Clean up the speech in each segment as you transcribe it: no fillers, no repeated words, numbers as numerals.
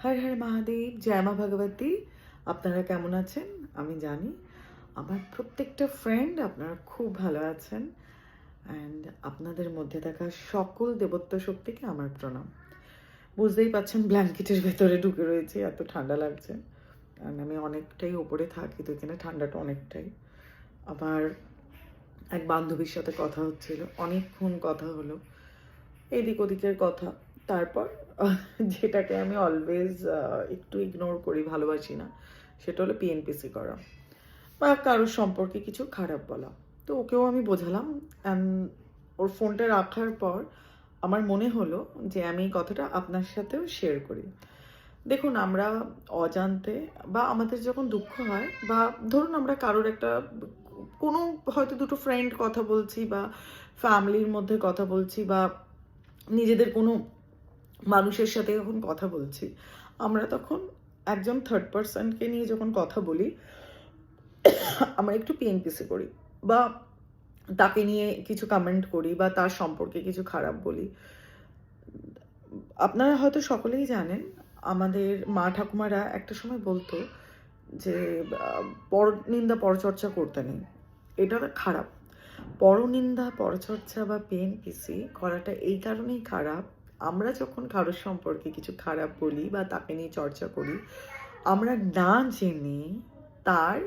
হর হর মহাদেব, জয় মা ভগবতী। আপনারা কেমন আছেন? আমি জানি আমার প্রত্যেকটা ফ্রেন্ড আপনারা খুব ভালো আছেন। অ্যান্ড আপনাদের মধ্যে থাকা সকল দেবত্ব শক্তিকে আমার প্রণাম। বুঝতেই পাচ্ছেন ব্ল্যাঙ্কেটের ভেতরে ঢুকে রয়েছে, এত ঠান্ডা লাগছে। কারণ আমি অনেকটাই ওপরে থাকি, তো এখানে ঠান্ডাটা অনেকটাই। আমার এক বান্ধবীর সাথে কথা হচ্ছিল, অনেকক্ষণ কথা হলো, এদিক ওদিকের কথা। তারপর যেটাকে আমি অলওয়েজ একটু ইগনোর করি, ভালোবাসি না, সেটা হলো পিএনপিসি করা বা কারোর সম্পর্কে কিছু খারাপ বলা। তো ওকেও আমি বোঝালাম। অ্যান্ড ওর ফোনটা রাখার পর আমার মনে হলো যে আমি এই কথাটা আপনার সাথেও শেয়ার করি। দেখুন, আমরা অজান্তে বা আমাদের যখন দুঃখ হয়, বা ধরুন আমরা কারোর একটা কোনো হয়তো দুটো ফ্রেন্ড কথা বলছি, বা ফ্যামিলির মধ্যে কথা বলছি, বা নিজেদের কোনো মানুষের সাথে যখন কথা বলছি, আমরা তখন একজন থার্ড পার্সনকে নিয়ে যখন কথা বলি, আমরা একটু পিএনপিসি করি, বা তাকে নিয়ে কিছু কমেন্ট করি, বা তার সম্পর্কে কিছু খারাপ বলি। আপনারা হয়তো সকলেই জানেন, আমাদের মা ঠাকুমারা একটা সময় বলতো যে পরনিন্দা পরচর্চা করতে নেই। এটা খারাপ। পরনিন্দা পরচর্চা বা পিএনপিসি করাটা এই কারণেই খারাপ, আমরা যখন কারোর সম্পর্কে কিছু খারাপ বলি বা তাকে নিয়ে চর্চা করি, আমরা না জেনে তার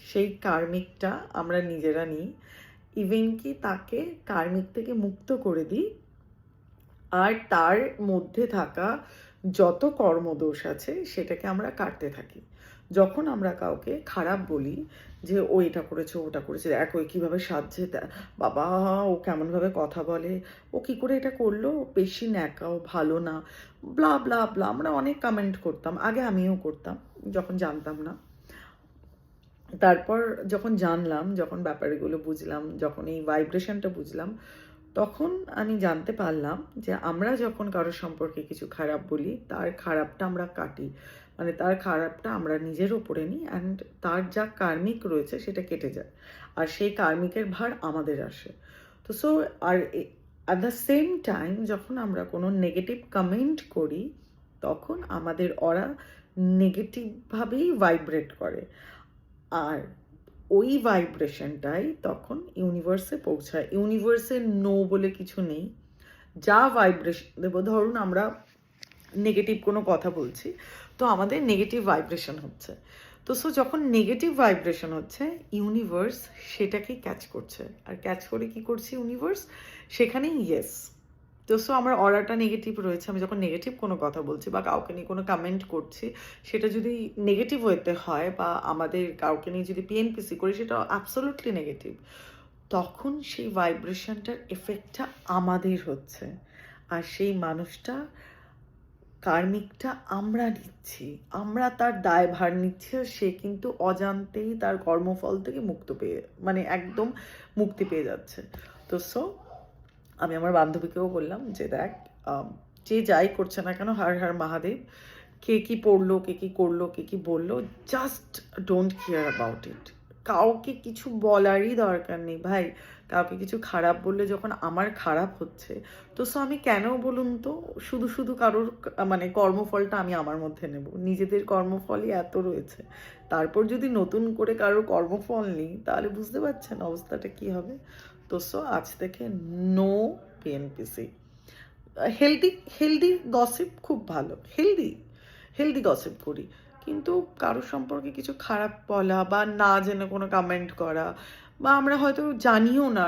সেই কার্মিকটা আমরা নিজেরা নিই। ইভেন কি তাকে কার্মিক থেকে মুক্ত করে দিই, আর তার মধ্যে থাকা যত কর্মদোষ আছে সেটাকে আমরা কাটতে থাকি। যখন আমরা কাউকে খারাপ বলি যে ও এটা করেছে, ওটা করেছে, এক ওই কীভাবে সাজছে, বাবা ও কেমনভাবে কথা বলে, ও কী করে এটা করলো, বেশি ন্যাকাও, ভালো না, ব্লা ব্লা ব্লা, আমরা অনেক কমেন্ট করতাম। আগে আমিও করতাম যখন জানতাম না। তারপর যখন জানলাম, যখন ব্যাপারগুলো বুঝলাম, যখন এই ভাইব্রেশনটা বুঝলাম, তখন আমি জানতে পারলাম যে আমরা যখন কারোর সম্পর্কে কিছু খারাপ বলি, তার খারাপটা আমরা কাটি, মানে তার খারাপটা আমরা নিজের ওপরে নিই, অ্যান্ড তার যা কার্মিক রয়েছে সেটা কেটে যায়, আর সেই কার্মিকের ভার আমাদের আসে। তো সো আর অ্যাট দ্য সেম টাইম যখন আমরা কোনো নেগেটিভ কমেন্ট করি, তখন আমাদের ওরা নেগেটিভভাবেই ভাইব্রেট করে, আর ওই ভাইব্রেশনটাই তখন ইউনিভার্সে পৌঁছায়। ইউনিভার্সে নো বলে কিছু নেই। যা ভাইব্রেশন দেবো, ধরুন আমরা নেগেটিভ কোনো কথা বলছি, তো আমাদের নেগেটিভ ভাইব্রেশন হচ্ছে। তো সো যখন নেগেটিভ ভাইব্রেশন হচ্ছে, ইউনিভার্স সেটাকে ক্যাচ করছে, আর ক্যাচ করে কি করছে ইউনিভার্স, সেখানেই ইয়েস। তো সো আমার অরাটা নেগেটিভ রয়েছে, আমি যখন নেগেটিভ কোনো কথা বলছি বা কাউকে নিয়ে কোনো কমেন্ট করছি, সেটা যদি নেগেটিভ ওয়েতে হয়, বা আমাদের কাউকে নিয়ে যদি পিএনপিসি করি, সেটা অ্যাবসোলুটলি নেগেটিভ, তখন সেই ভাইব্রেশনটার এফেক্টটা আমাদের হচ্ছে, আর সেই মানুষটা কার্মিকটা আমরা নিচ্ছি, আমরা তার দায়ভার নিচ্ছি, আর সে কিন্তু অজান্তেই তার কর্মফল থেকে মুক্ত পেয়ে, মানে একদম মুক্তি পেয়ে যাচ্ছে। তো সো আমি আমার বান্ধবীকেও বললাম যে দেখ, যে যাই করছে না কেন, হর হর মহাদেব, কে কী পড়লো, কে কী করলো, কে কী বললো, just don't care about it. কাউকে কিছু বলারই দরকার নেই ভাই। কাউকে কিছু খারাপ বললে যখন আমার খারাপ হচ্ছে, তো সো আমি কেন বলুন তো শুধু শুধু কারোর মানে কর্মফলটা আমি আমার মধ্যে নেব? নিজেদের কর্মফলই এত রয়েছে, তারপর যদি নতুন করে কারোর কর্মফল নিই, তাহলে বুঝতে পারছেন অবস্থাটা কী হবে। তো সো আজ থেকে no PNPC. Healthy healthy gossip খুব ভালো, হেলদি গসিপ করি, কিন্তু কারোর সম্পর্কে কিছু খারাপ বলা বা না জেনে কোনো কমেন্ট করা, বা আমরা হয়তো জানিও না,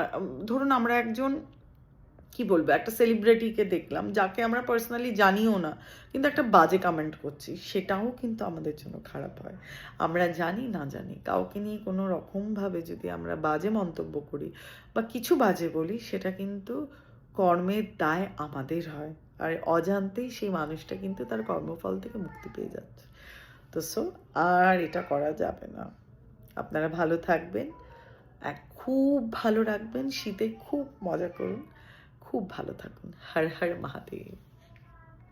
ধরুন আমরা একজন কি বলবো, একটা সেলিব্রিটিকে দেখলাম যাকে আমরা পার্সোনালি জানিও না, কিন্তু একটা বাজে কমেন্ট করছি, সেটাও কিন্তু আমাদের জন্য খারাপ হয়। আমরা জানি না জানি কাউকে নিয়ে কোনো রকমভাবে যদি আমরা বাজে মন্তব্য করি বা কিছু বাজে বলি, সেটা কিন্তু কর্মের দায় আমাদের হয়, আর অজান্তেই সেই মানুষটা কিন্তু তার কর্মফল থেকে মুক্তি পেয়ে যাচ্ছে। তো সো আর এটা করা যাবে না। আপনারা ভালো থাকবেন, খুব ভালো রাখবেন, শীতে খুব মজা করুন, খুব ভালো থাকুন। হর হর মহাদেব।